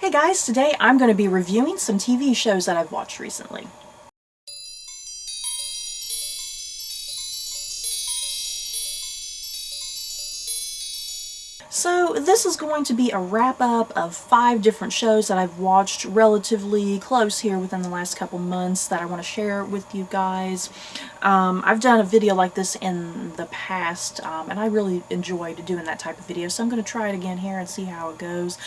Hey guys, today I'm going to be reviewing some TV shows that I've watched recently. So this is going to be a wrap-up of 5 different shows that I've watched relatively close here within the last couple months that I want to share with you guys. I've done a video like this in the past, and I really enjoyed doing that type of video, so I'm going to try it again here and see how it goes.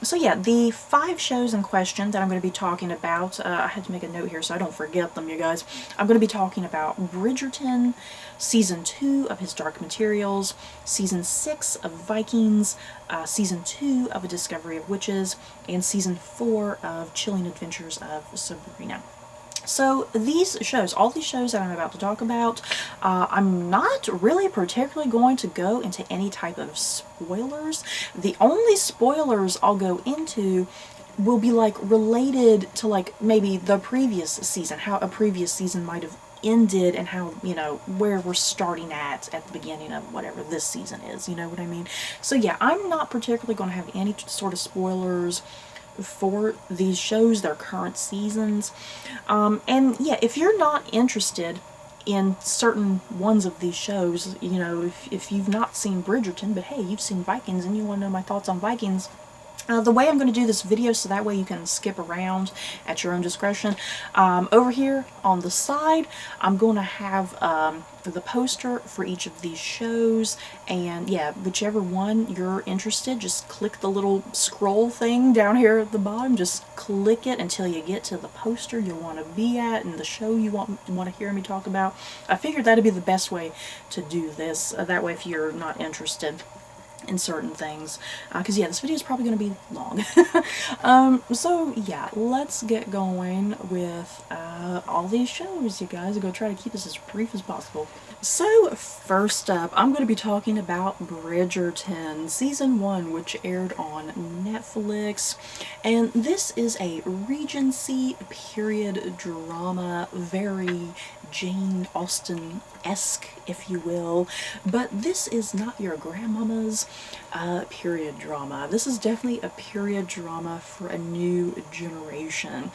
So yeah, the 5 shows in question that I'm going to be talking about, I had to make a note here so I don't forget them, you guys. I'm going to be talking about Bridgerton, Season 2 of His Dark Materials, Season 6 of Vikings, Season 2 of A Discovery of Witches, and Season 4 of Chilling Adventures of Sabrina. So these shows, all these shows that I'm about to talk about, I'm not really particularly going to go into any type of spoilers. The only spoilers I'll go into will be like related to like maybe the previous season, how a previous season might have ended and how, you know, where we're starting at the beginning of whatever this season is, you know what I mean? So yeah, I'm not particularly going to have any sort of spoilers for these shows, their current seasons. And yeah, if you're not interested in certain ones of these shows, you know, if you've not seen Bridgerton, but hey, you've seen Vikings and you want to know my thoughts on Vikings, the way I'm going to do this video, so that way you can skip around at your own discretion, over here on the side, I'm going to have the poster for each of these shows, and yeah, whichever one you're interested, just click the little scroll thing down here at the bottom, just click it until you get to the poster you want to be at and the show you want to hear me talk about. I figured that'd be the best way to do this, that way if you're not interested in certain things, because yeah, this video is probably going to be long. So yeah, let's get going with all these shows, you guys. I'm going to try to keep this as brief as possible. So first up, I'm going to be talking about Bridgerton Season 1, which aired on Netflix, and this is a Regency period drama, very Jane Austen-esque, if you will, but this is not your grandmama's period drama. This is definitely a period drama for a new generation.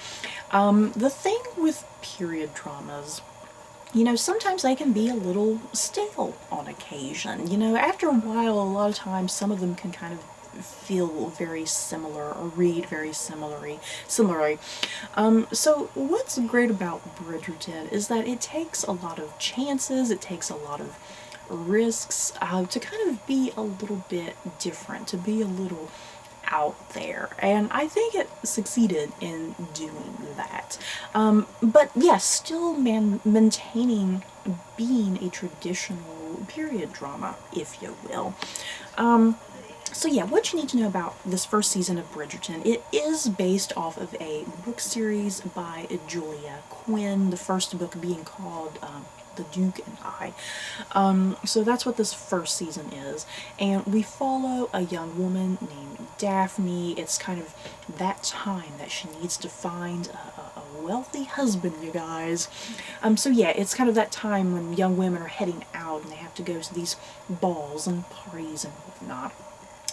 The thing with period dramas, you know, sometimes they can be a little stale on occasion. You know, after a while, a lot of times, some of them can kind of feel very similar or read very similarly. So what's great about Bridgerton is that it takes a lot of chances, it takes a lot of risks to kind of be a little bit different, to be a little out there, and I think it succeeded in doing that. But yeah, still maintaining being a traditional period drama, if you will. So yeah, what you need to know about this first season of Bridgerton, it is based off of a book series by Julia Quinn, the first book being called The Duke and I. So that's what this first season is, and we follow a young woman named Daphne. It's kind of that time that she needs to find a wealthy husband, you guys. So yeah, it's kind of that time when young women are heading out and they have to go to these balls and parties and whatnot.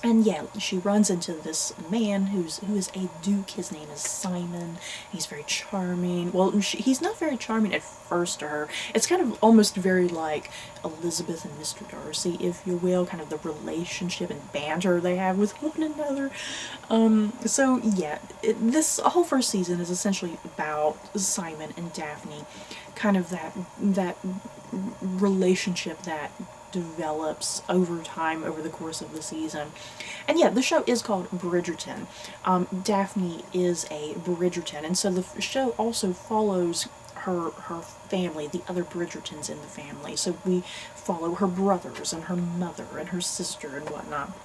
And yeah, she runs into this man who is a duke. His name is Simon. He's very charming. Well, he's not very charming at first to her. It's kind of almost very like Elizabeth and Mr. Darcy, if you will, kind of the relationship and banter they have with one another. So yeah, this whole first season is essentially about Simon and Daphne, kind of that relationship that develops over time, over the course of the season. And yeah, the show is called Bridgerton. Daphne is a Bridgerton, and so the show also follows her family, the other Bridgertons in the family. So we follow her brothers and her mother and her sister and whatnot.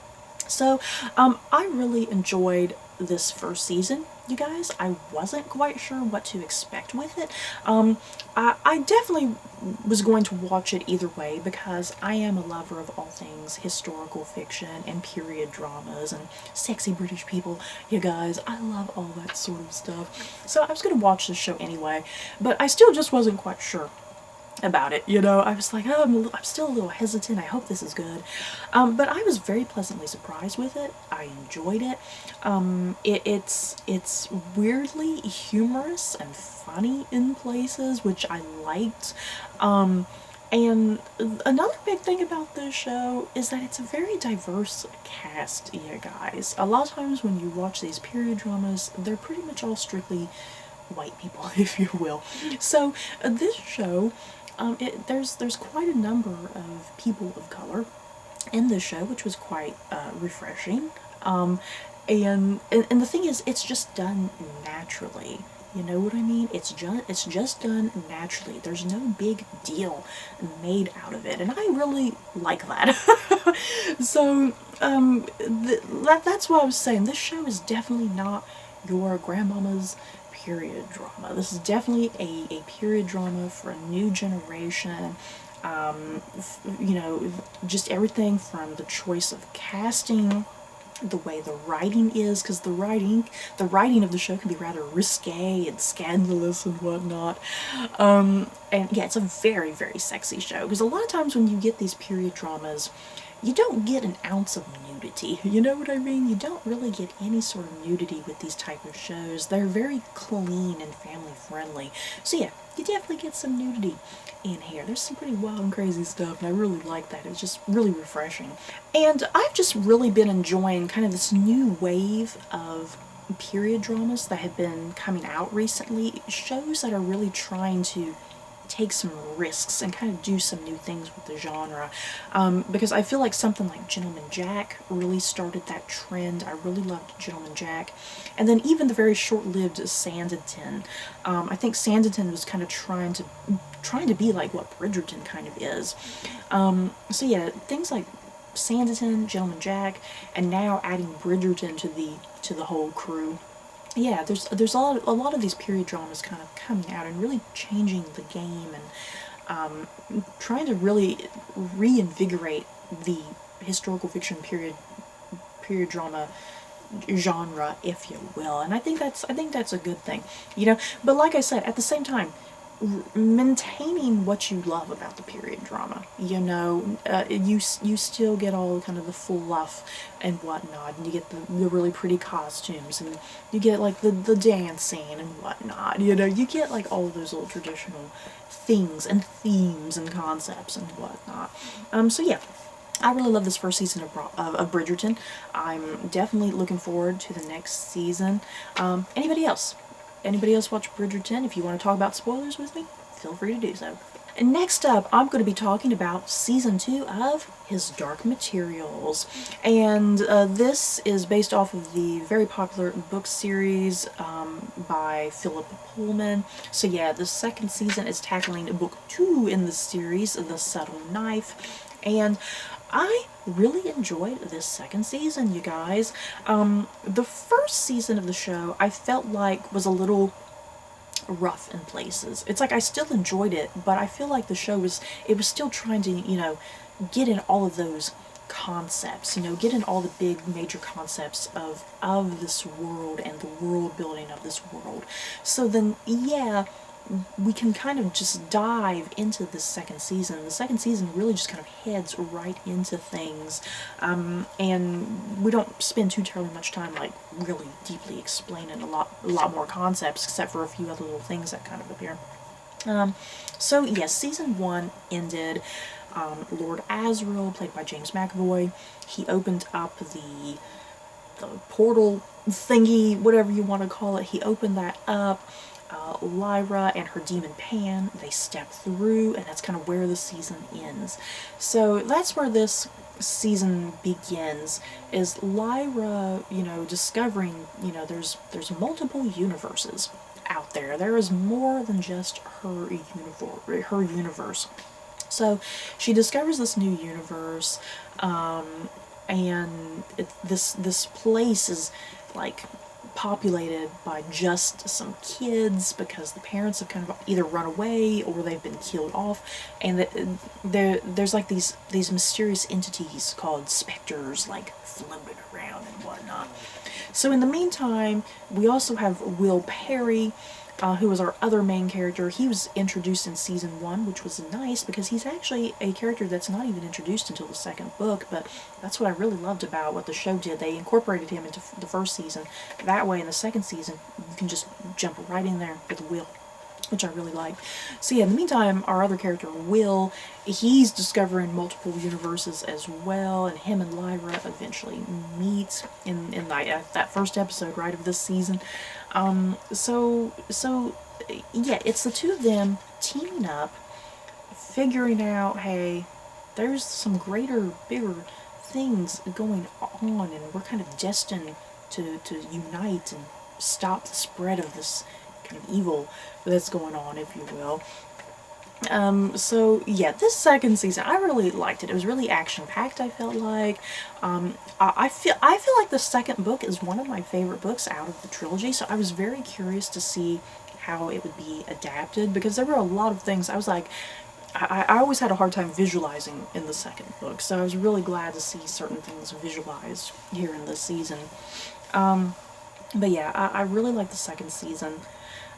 So I really enjoyed this first season, you guys. I wasn't quite sure what to expect with it. I definitely was going to watch it either way because I am a lover of all things historical fiction and period dramas and sexy British people, you guys. I love all that sort of stuff. So I was going to watch this show anyway, but I still just wasn't quite sure about it, you know. I was like, oh, I'm still a little hesitant. I hope this is good. But I was very pleasantly surprised with it. I enjoyed it. It's weirdly humorous and funny in places, which I liked. And another big thing about this show is that it's a very diverse cast, you guys. A lot of times when you watch these period dramas, they're pretty much all strictly white people, if you will. So this show, there's quite a number of people of color in this show, which was quite refreshing. And the thing is, it's just done naturally. You know what I mean? It's just done naturally. There's no big deal made out of it, and I really like that. So that's what I was saying. This show is definitely not your grandmama's period drama. This is definitely a period drama for a new generation. You know, just everything from the choice of casting, the way the writing is, because the writing of the show can be rather risque and scandalous and whatnot. And yeah, it's a very, very sexy show, because a lot of times when you get these period dramas, you don't get an ounce of nudity. You know what I mean? You don't really get any sort of nudity with these type of shows. They're very clean and family friendly. So yeah, you definitely get some nudity in here. There's some pretty wild and crazy stuff, and I really like that. It's just really refreshing. And I've just really been enjoying kind of this new wave of period dramas that have been coming out recently. Shows that are really trying to take some risks and kind of do some new things with the genre, because I feel like something like Gentleman Jack really started that trend. I really loved Gentleman Jack, and then even the very short-lived Sanditon. I think Sanditon was kind of trying to be like what Bridgerton kind of is. So yeah, things like Sanditon, Gentleman Jack, and now adding Bridgerton to the whole crew. Yeah, there's a lot of these period dramas kind of coming out and really changing the game, and trying to really reinvigorate the historical fiction period drama genre, if you will. And I think that's a good thing, you know. But like I said, at the same time, maintaining what you love about the period drama, you know. You still get all kind of the fluff and whatnot, and you get the really pretty costumes, and you get like the dancing and whatnot, you know. You get like all of those little traditional things and themes and concepts and whatnot. So yeah, I really love this first season of Bridgerton. I'm definitely looking forward to the next season. Anybody else? Anybody else watch Bridgerton? If you want to talk about spoilers with me, feel free to do so. And next up, I'm going to be talking about Season 2 of His Dark Materials. And this is based off of the very popular book series by Philip Pullman. So yeah, the second season is tackling book 2 in the series, The Subtle Knife. And I really enjoyed this second season, you guys. The first season of the show I felt like was a little rough in places. It's like I still enjoyed it, but I feel like the show was still trying to, you know, get in all of those concepts, you know, get in all the big major concepts of this world and the world building of this world. So then, yeah, we can kind of just dive into this second season. The second season really just kind of heads right into things, and we don't spend too terribly much time like really deeply explaining a lot more concepts, except for a few other little things that kind of appear. So yes, season 1 ended. Lord Asriel, played by James McAvoy, he opened up the portal thingy, whatever you want to call it. He opened that up. Lyra and her demon Pan, they step through, and that's kind of where the season ends. So that's where this season begins, is Lyra, you know, discovering, you know, there's multiple universes out there. There is more than just her universe. So she discovers this new universe, and this place is like populated by just some kids, because the parents have kind of either run away or they've been killed off, and there's like these mysterious entities called specters like floating around and whatnot. So in the meantime, we also have Will Perry, who was our other main character. He was introduced in season 1, which was nice because he's actually a character that's not even introduced until the second book, but that's what I really loved about what the show did. They incorporated him into the first season. That way, in the second season, you can just jump right in there with Will, which I really like. So yeah, in the meantime, our other character, Will, he's discovering multiple universes as well, and him and Lyra eventually meet in that first episode, right, of this season. So yeah, it's the two of them teaming up, figuring out, hey, there's some greater, bigger things going on, and we're kind of destined to unite and stop the spread of this kind of evil that's going on, if you will. So yeah, this second season, I really liked it. It was really action-packed, I felt like. I feel like the second book is one of my favorite books out of the trilogy, so I was very curious to see how it would be adapted, because there were a lot of things I was like, I always had a hard time visualizing in the second book, so I was really glad to see certain things visualized here in this season. But yeah, I really like the second season.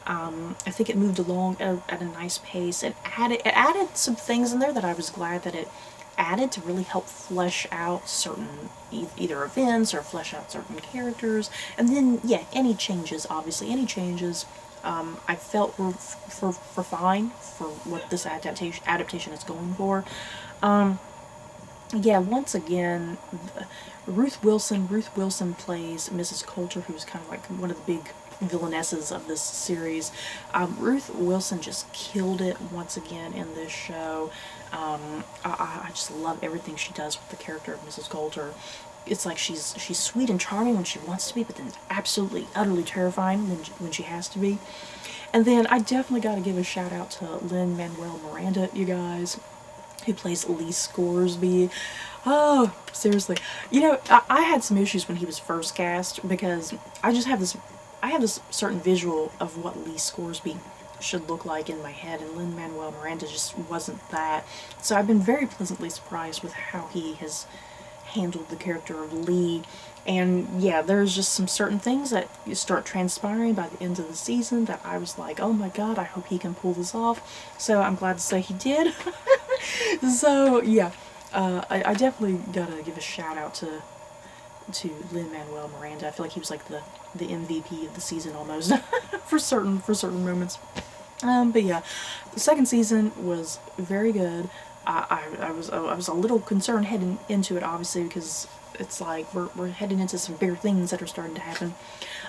I think it moved along at a nice pace. It added some things in there that I was glad that it added to really help flesh out certain either events or flesh out certain characters. And then, yeah, any changes, obviously, I felt were for fine for what this adaptation is going for. Yeah, once again, Ruth Wilson plays Mrs. Coulter, who's kind of like one of the big villainesses of this series. Ruth Wilson just killed it once again in this show. I just love everything she does with the character of Mrs. Coulter. It's like she's sweet and charming when she wants to be, but then absolutely, utterly terrifying when she has to be. And then I definitely got to give a shout out to Lin-Manuel Miranda, you guys, who plays Lee Scoresby. Oh, seriously. You know, I had some issues when he was first cast, because I have this certain visual of what Lee Scoresby should look like in my head, and Lin-Manuel Miranda just wasn't that. So I've been very pleasantly surprised with how he has handled the character of Lee. And yeah, there's just some certain things that start transpiring by the end of the season that I was like, oh my god, I hope he can pull this off. So I'm glad to say he did. So yeah, I definitely gotta give a shout out to Lin-Manuel Miranda. I feel like he was like the MVP of the season almost for certain moments. But yeah, the second season was very good. I was a little concerned heading into it, obviously, because it's like we're heading into some bigger things that are starting to happen.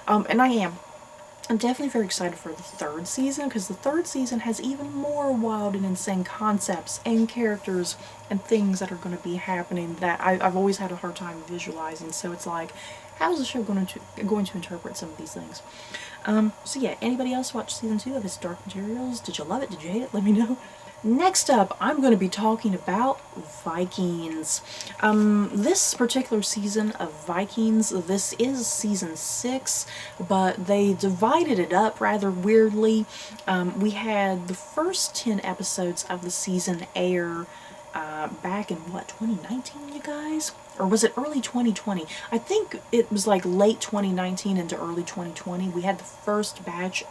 And I'm definitely very excited for the third season, because the third season has even more wild and insane concepts and characters and things that are going to be happening that I've always had a hard time visualizing. So it's like, how is the show going to interpret some of these things? So yeah, anybody else watch season 2 of His Dark Materials? Did you love it? Did you hate it? Let me know. Next up, I'm going to be talking about Vikings. This particular season of Vikings, this is season 6, but they divided it up rather weirdly. We had the first 10 episodes of the season air back in, what, 2019, you guys? Or was it early 2020? I think it was like late 2019 into early 2020. We had the first batch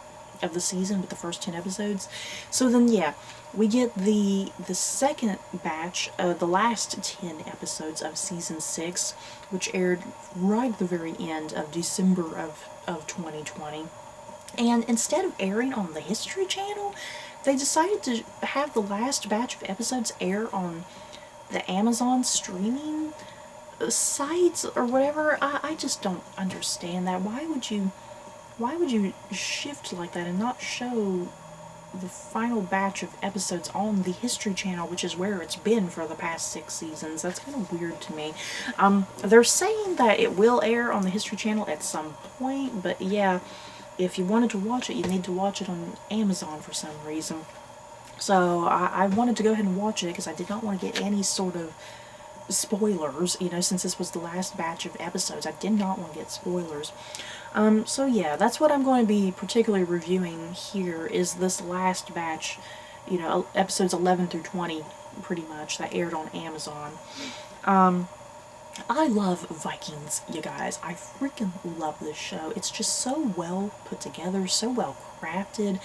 of the season with the first 10 episodes. So then, yeah, we get the second batch, the last 10 episodes of season 6, which aired right at the very end of December of 2020. And instead of airing on the History Channel, they decided to have the last batch of episodes air on the Amazon streaming sites or whatever. I just don't understand that. Why would you shift like that and not show the final batch of episodes on the History Channel, which is where it's been for the past 6 seasons? That's kind of weird to me. They're saying that it will air on the History Channel at some point, but yeah, if you wanted to watch it, you need to watch it on Amazon for some reason. So I wanted to go ahead and watch it because I did not want to get any sort of spoilers, you know, since this was the last batch of episodes. I did not want to get spoilers. So yeah, that's what I'm going to be particularly reviewing here, is this last batch, you know, episodes 11 through 20, pretty much, that aired on Amazon. I love Vikings, you guys. I freaking love this show. It's just so well put together, so well crafted,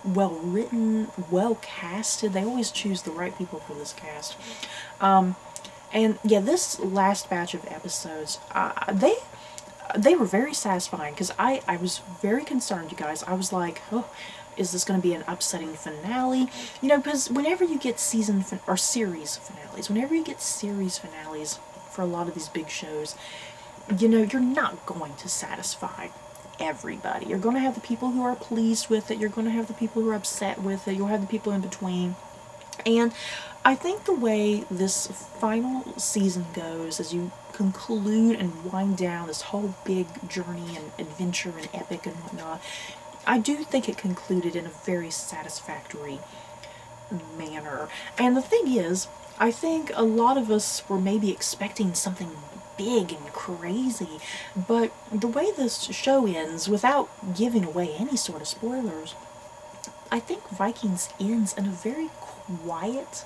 well written, well casted. They always choose the right people for this cast. And yeah, this last batch of episodes, they were very satisfying, because I was very concerned, you guys. I was like, oh, is this going to be an upsetting finale? You know, because whenever you get or series finales, whenever you get series finales for a lot of these big shows, you know, you're not going to satisfy everybody. You're going to have the people who are pleased with it. You're going to have the people who are upset with it. You'll have the people in between. And I think the way this final season goes, as you conclude and wind down this whole big journey and adventure and epic and whatnot, I do think it concluded in a very satisfactory manner. And the thing is, I think a lot of us were maybe expecting something big and crazy, but the way this show ends, without giving away any sort of spoilers, I think Vikings ends in a very quiet,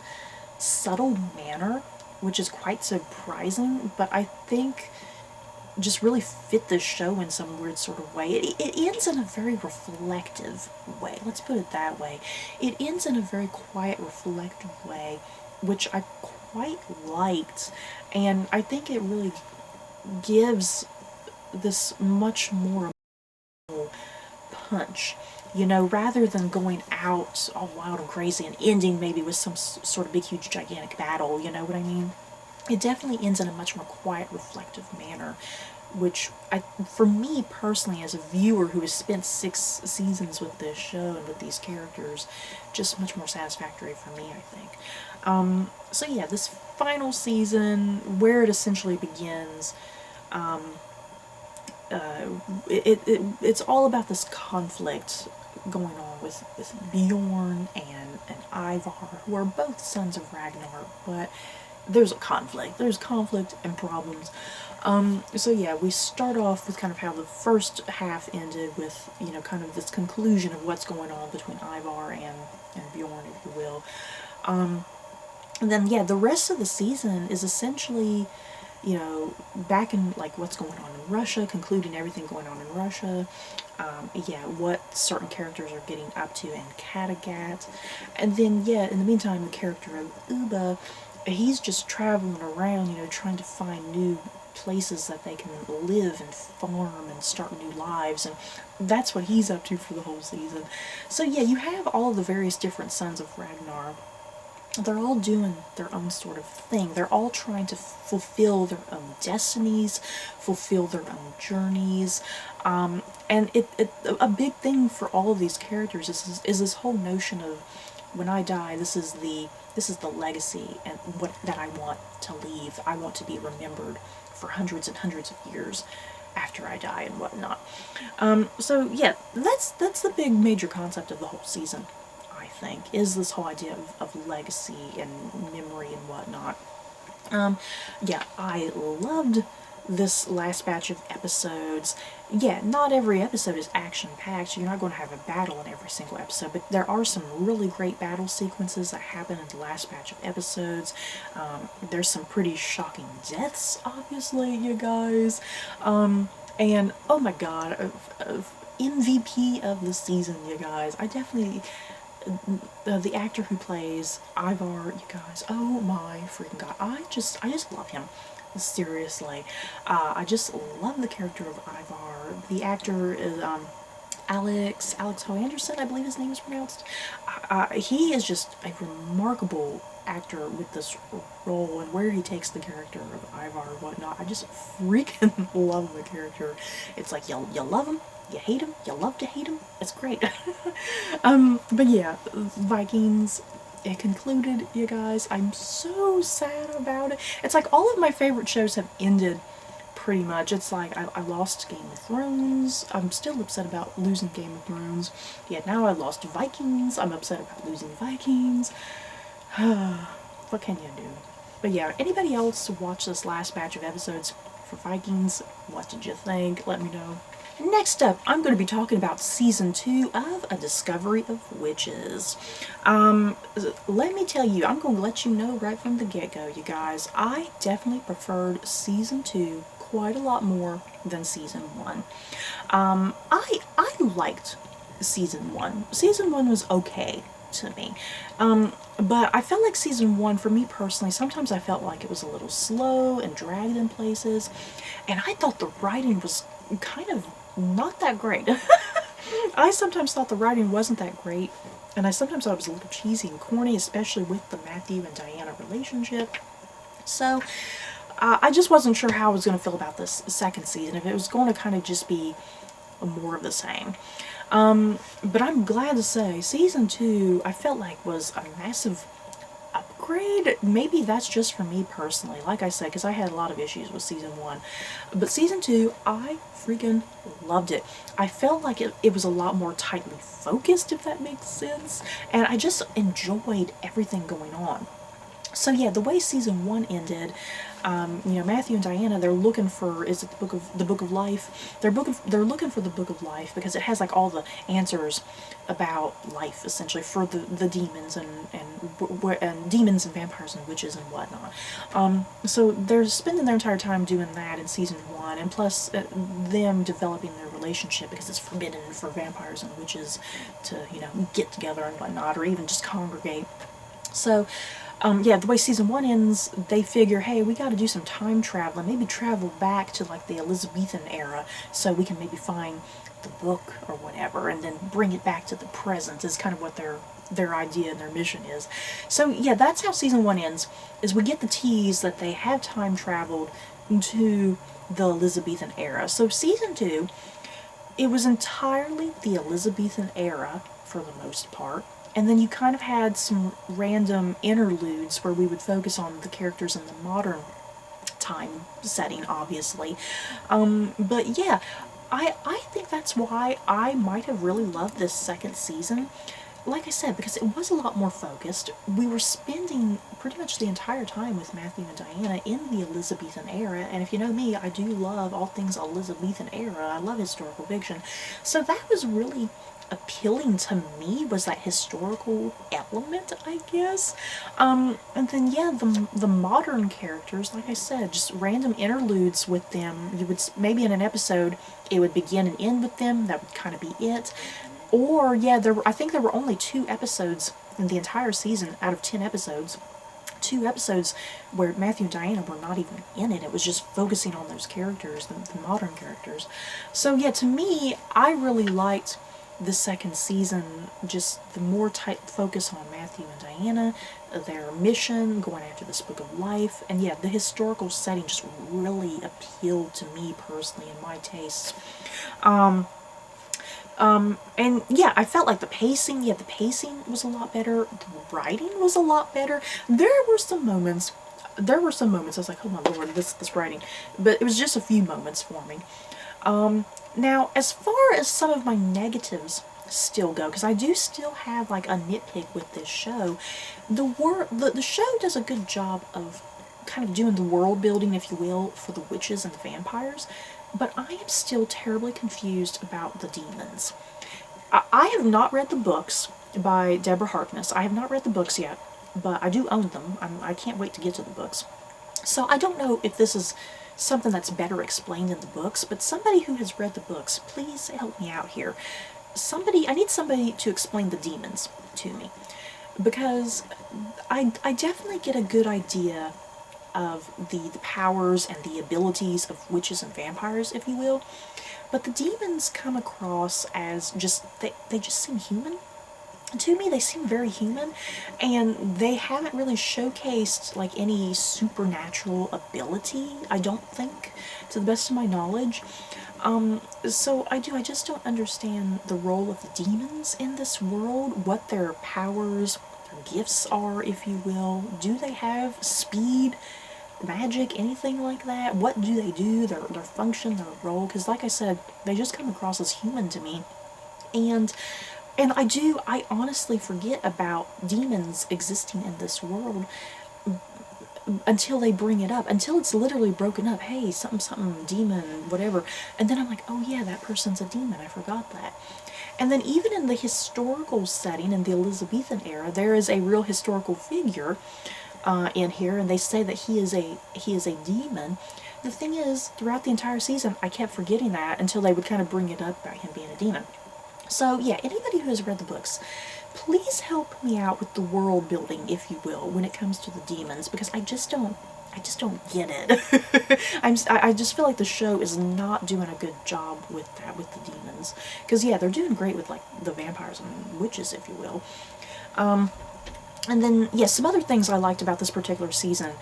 subtle manner, which is quite surprising, but I think just really fit the show in some weird sort of way. It ends in a very reflective way. Let's put it that way. It ends in a very quiet, reflective way, which I quite liked, and I think it really gives this much more punch, you know, rather than going out all wild and crazy and ending maybe with some sort of big, huge, gigantic battle, you know what I mean? It definitely ends in a much more quiet, reflective manner, which, for me personally, as a viewer who has spent 6 seasons with this show and with these characters, just much more satisfactory for me, I think. So yeah, this final season, where it essentially begins, it's all about this conflict going on with Bjorn and Ivar, who are both sons of Ragnar, but there's a conflict. There's conflict and problems. So yeah, we start off with kind of how the first half ended with, you know, kind of this conclusion of what's going on between Ivar and Bjorn, if you will. And then, yeah, the rest of the season is essentially, you know, back in, like, what's going on in Russia, concluding everything going on in Russia, yeah, what certain characters are getting up to in Kattegat, and then, yeah, in the meantime, the character of Uba, he's just traveling around, you know, trying to find new places that they can live and farm and start new lives, and that's what he's up to for the whole season. So, yeah, you have all of the various different sons of Ragnar. They're all doing their own sort of thing. They're all trying to fulfill their own destinies, fulfill their own journeys, and a big thing for all of these characters is this whole notion of, when I die, this is the legacy and what that I want to leave. I want to be remembered for hundreds and hundreds of years after I die and whatnot. So yeah, that's the big major concept of the whole season, I think, is this whole idea of legacy and memory and whatnot. Yeah, I loved this last batch of episodes. Yeah, not every episode is action-packed. You're not going to have a battle in every single episode, but there are some really great battle sequences that happen in the last batch of episodes. There's some pretty shocking deaths, obviously, you guys. And, oh my god, MVP of the season, you guys. I definitely... the actor who plays Ivar, you guys, oh my freaking god, I just love him. Seriously, I just love the character of Ivar. The actor is Alex Ho Anderson, I believe his name is pronounced. He is just a remarkable actor with this role, and where he takes the character of Ivar and whatnot, I just freaking love the character. It's like you love him, you hate him, you love to hate him. It's great. But yeah, Vikings, it concluded, you guys. I'm so sad about it. It's like all of my favorite shows have ended, pretty much. It's like I lost Game of Thrones. I'm still upset about losing Game of Thrones. Yeah, now I lost Vikings. I'm upset about losing Vikings. What can you do? But yeah, anybody else watch this last batch of episodes for Vikings? What did you think? Let me know. Next up, I'm going to be talking about season 2 of A Discovery of Witches. Let me tell you, I'm going to let you know right from the get-go, you guys, I definitely preferred season 2 quite a lot more than season 1. I liked season 1. Season 1 was okay to me. But I felt like season 1, for me personally, sometimes I felt like it was a little slow and dragged in places, and I thought the writing was kind of not that great. I sometimes thought the writing wasn't that great, and I sometimes thought it was a little cheesy and corny, especially with the Matthew and Diana relationship. So, I just wasn't sure how I was going to feel about this second season, if it was going to kind of just be more of the same. But I'm glad to say season 2 I felt like was a massive upgrade. Maybe that's just for me personally, like I said, because I had a lot of issues with season 1. But season 2, I freaking loved it. I felt like it was a lot more tightly focused, if that makes sense, and I just enjoyed everything going on. So yeah, the way season 1 ended, you know, Matthew and Diana, they're looking for, is it the book of life? They're looking for the book of life because it has like all the answers about life, essentially, for the demons and demons and vampires and witches and whatnot. So they're spending their entire time doing that in season 1, and plus them developing their relationship, because it's forbidden for vampires and witches to, you know, get together and whatnot, or even just congregate. So yeah, the way season 1 ends, they figure, hey, we got to do some time traveling, maybe travel back to like the Elizabethan era, so we can maybe find the book or whatever, and then bring it back to the present, is kind of what their idea and their mission is. So yeah, that's how season 1 ends, is we get the tease that they have time traveled to the Elizabethan era. So season 2, it was entirely the Elizabethan era for the most part. And then you kind of had some random interludes where we would focus on the characters in the modern time setting, obviously. But yeah, I think that's why I might have really loved this second season. Like I said, because it was a lot more focused. We were spending pretty much the entire time with Matthew and Diana in the Elizabethan era, and if you know me, I do love all things Elizabethan era. I love historical fiction. So that was really appealing to me, was that historical element, I guess. And then yeah, the modern characters, like I said, just random interludes with them. You would maybe in an episode it would begin and end with them. That would kind of be it. Or yeah, I think there were only 2 episodes in the entire season out of 10 episodes. 2 episodes where Matthew and Diana were not even in it. It was just focusing on those characters, the modern characters. So yeah, to me, I really liked the second season, just the more tight focus on Matthew and Diana, their mission, going after this book of life, and yeah, the historical setting just really appealed to me personally and my tastes. And yeah, I felt like the pacing was a lot better, the writing was a lot better. There were some moments, I was like, oh my lord, this writing, but it was just a few moments for me. Now, as far as some of my negatives still go, because I do still have like a nitpick with this show, the show does a good job of kind of doing the world building, if you will, for the witches and the vampires, but I am still terribly confused about the demons. I have not read the books by Deborah Harkness. I have not read the books yet, but I do own them. I can't wait to get to the books. So I don't know if this is something that's better explained in the books, but somebody who has read the books, please help me out here. I need somebody to explain the demons to me, because I definitely get a good idea of the powers and the abilities of witches and vampires, if you will, but the demons come across as just, they just seem human. To me, they seem very human, and they haven't really showcased like any supernatural ability, I don't think, to the best of my knowledge. So I just don't understand the role of the demons in this world, what their powers, their gifts are, if you will. Do they have speed, magic, anything like that? What do they do, their function, their role? Because like I said, they just come across as human to me. And I honestly forget about demons existing in this world. until they bring it up, until it's literally broken up. Hey, something, something, demon, whatever. And then I'm like, oh yeah, that person's a demon. I forgot that. And then even in the historical setting, in the Elizabethan era, there is a real historical figure in here, and they say that he is a demon. The thing is, throughout the entire season, I kept forgetting that until they would kind of bring it up about him being a demon. So yeah, anybody who has read the books, please help me out with the world building, if you will, when it comes to the demons, because I just don't get it. I just feel like the show is not doing a good job with that, with the demons. Because yeah, they're doing great with like the vampires and witches, if you will. And then, yes, some other things I liked about this particular season.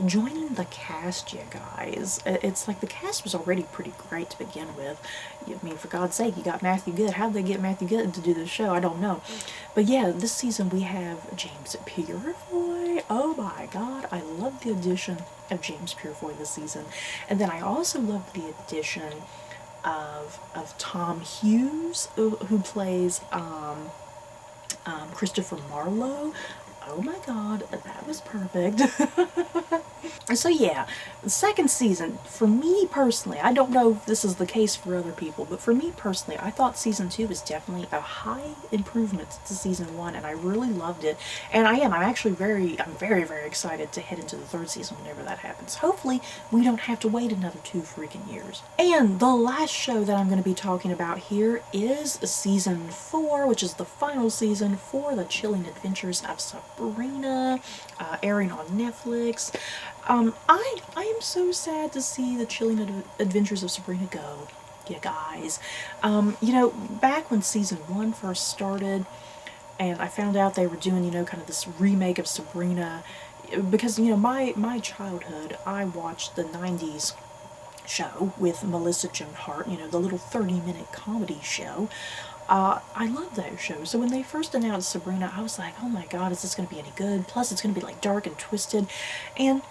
Joining the cast, you guys. It's like the cast was already pretty great to begin with. I mean, for God's sake, you got Matthew Good. How'd they get Matthew Good to do this show? I don't know. But yeah, this season we have James Purefoy. Oh my God, I love the addition of James Purefoy this season. And then I also love the addition of Tom Hughes, who plays Christopher Marlowe. Oh my God, that was perfect. So yeah, the second season, for me personally, I don't know if this is the case for other people, but for me personally, I thought season 2 was definitely a high improvement to season 1, and I really loved it. And I'm actually very, very excited to head into the third season whenever that happens. Hopefully, we don't have to wait another 2 freaking years. And the last show that I'm going to be talking about here is season 4, which is the final season for The Chilling Adventures of Sabrina, airing on Netflix. I am so sad to see The Chilling Adventures of Sabrina go, you guys. You know, back when season 1 first started, and I found out they were doing, you know, kind of this remake of Sabrina, because, you know, my childhood, I watched the 90s show with Melissa Joan Hart, you know, the little 30-minute comedy show. I love that show. So when they first announced Sabrina, I was like, oh my God, is this going to be any good? Plus, it's going to be like dark and twisted. And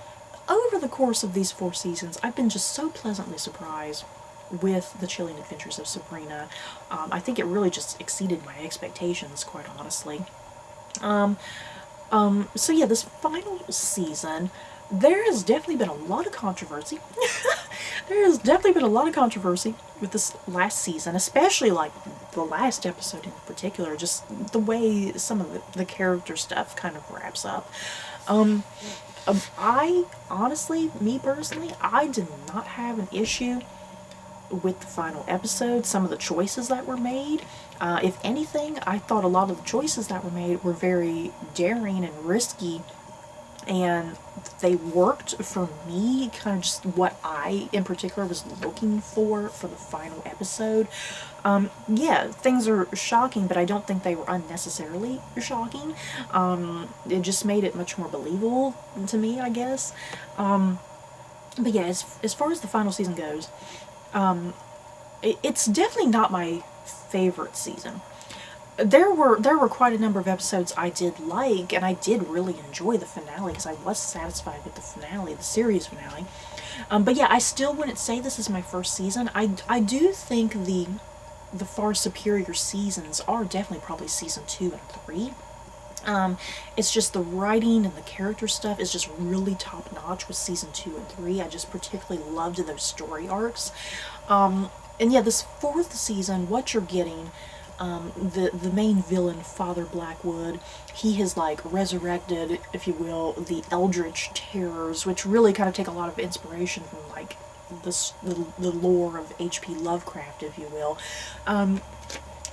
over the course of these 4 seasons, I've been just so pleasantly surprised with The Chilling Adventures of Sabrina. I think it really just exceeded my expectations, quite honestly. So yeah, this final season, there has definitely been a lot of controversy. There has definitely been a lot of controversy with this last season, especially like the last episode in particular, just the way some of the character stuff kind of wraps up. I honestly, me personally, I did not have an issue with the final episode, some of the choices that were made. If anything, I thought a lot of the choices that were made were very daring and risky, and they worked for me, kind of just what I in particular was looking for the final episode. Yeah, things are shocking, but I don't think they were unnecessarily shocking. It just made it much more believable to me, I guess. But yeah, as far as the final season goes, it's definitely not my favorite season. There were quite a number of episodes I did like, and I did really enjoy the finale because I was satisfied with the finale, the series finale. But yeah, I still wouldn't say this is my first season. I do think the far superior seasons are definitely probably season 2 and 3. It's just the writing and the character stuff is just really top notch with season 2 and 3. I just particularly loved those story arcs. And yeah, this 4th season, what you're getting, the main villain, Father Blackwood, he has like resurrected, if you will, the Eldritch Terrors, which really kind of take a lot of inspiration from like the lore of H.P. Lovecraft, if you will.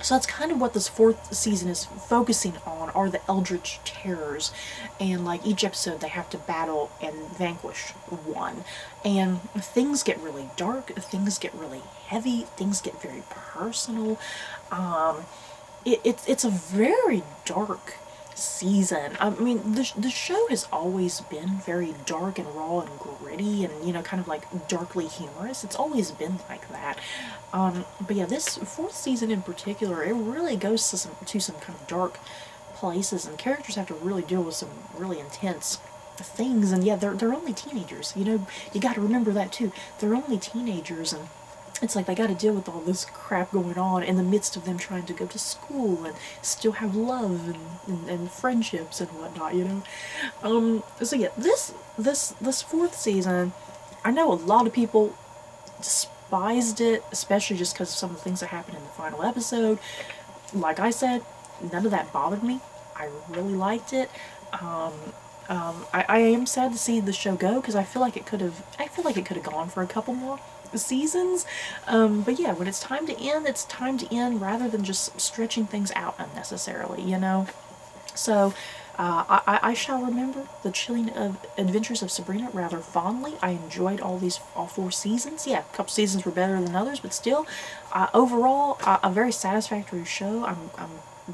So that's kind of what this 4th season is focusing on, are the Eldritch Terrors. And like each episode they have to battle and vanquish one. And things get really dark, things get really heavy, things get very personal. It's a very dark season. I mean, the show has always been very dark and raw and gritty and, you know, kind of like darkly humorous. It's always been like that. But yeah, this 4th season in particular, it really goes to some kind of dark places, and characters have to really deal with some really intense things. And yeah, they're only teenagers. You know, you got to remember that too. They're only teenagers, and it's like they got to deal with all this crap going on in the midst of them trying to go to school and still have love and friendships and whatnot, you know. So yeah, this fourth season, I know a lot of people despised it, especially just because of some of the things that happened in the final episode. Like I said, none of that bothered me. I really liked it. I am sad to see the show go because I feel like it could have gone for a couple more seasons. But yeah, when it's time to end, it's time to end rather than just stretching things out unnecessarily, you know? So, I shall remember the chilling adventures of Sabrina rather fondly. I enjoyed all 4 seasons. Yeah, a couple seasons were better than others, but still, overall, a very satisfactory show. I'm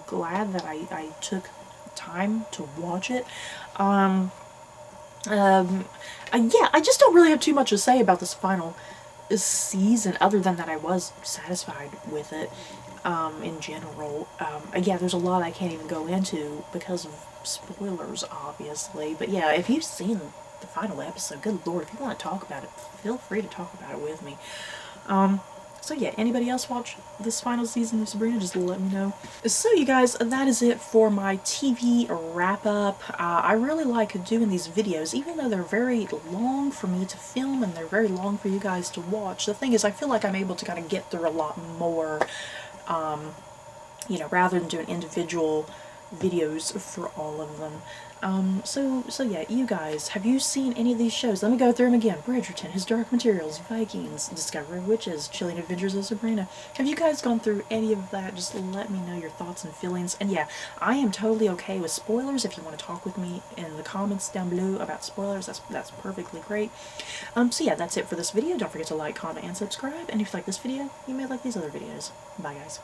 glad that I took time to watch it. Yeah, I just don't really have too much to say about this final season other than that I was satisfied with it. In general, yeah, there's a lot I can't even go into because of spoilers, obviously, but yeah, if you've seen the final episode, good lord, if you want to talk about it, feel free to talk about it with me. So yeah, anybody else watch this final season of Sabrina, just let me know. So you guys, that is it for my TV wrap-up. I really like doing these videos, even though they're very long for me to film and they're very long for you guys to watch. The thing is, I feel like I'm able to kind of get through a lot more, you know, rather than doing individual videos for all of them. So yeah, you guys, have you seen any of these shows? Let me go through them again. Bridgerton, His Dark Materials, Vikings, Discovery of Witches, Chilling Adventures of Sabrina. Have you guys gone through any of that? Just let me know your thoughts and feelings. And yeah, I am totally okay with spoilers. If you want to talk with me in the comments down below about spoilers, that's perfectly great. So yeah, that's it for this video. Don't forget to like, comment, and subscribe. And if you like this video, you may like these other videos. Bye, guys.